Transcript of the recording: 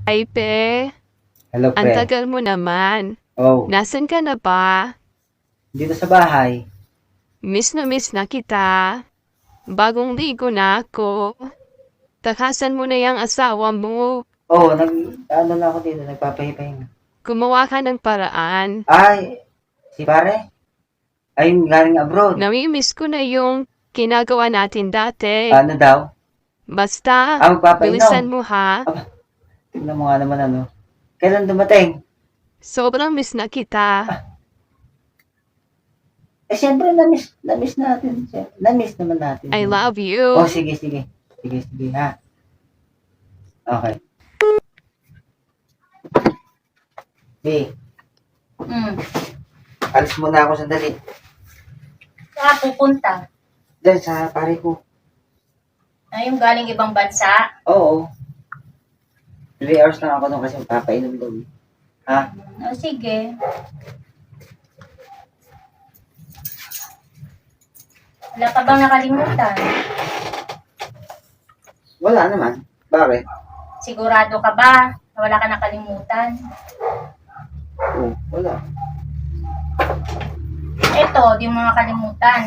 Ay, pe. Hello, Ang pre. tagal mo naman. Oh, Nasaan ka na ba? dito sa bahay. Miss na kita. Bagong ligo na ako. Takasan mo na yung asawa mo. Oh, ano na ako dito, nagpapahipahinga. Gumawa ka ng paraan. Ay, si pare? Ay, galing abroad. Namimiss ko na yung ginagawa natin dati. Ano daw? Basta, Magpapainom. bilisan mo ha. Aba, tignan mo nga naman ano. Kailan dumating? Sobrang miss na kita. Eh, siyempre, na-miss natin. Na-miss naman natin. I love you. Oh, sige. Sige, ha. Okay. B, alis muna ako sandali. Saan pupunta? Diyan sa pare ko. Ay, yung galing ibang bansa? Oo. 3 hours lang ako doon kasi papainom daw. Ha? O, sige. Wala ka bang nakalimutan? Wala naman. Bakit? Sigurado ka ba na wala ka nakalimutan? Oo, wala. Eto, di mo makalimutan.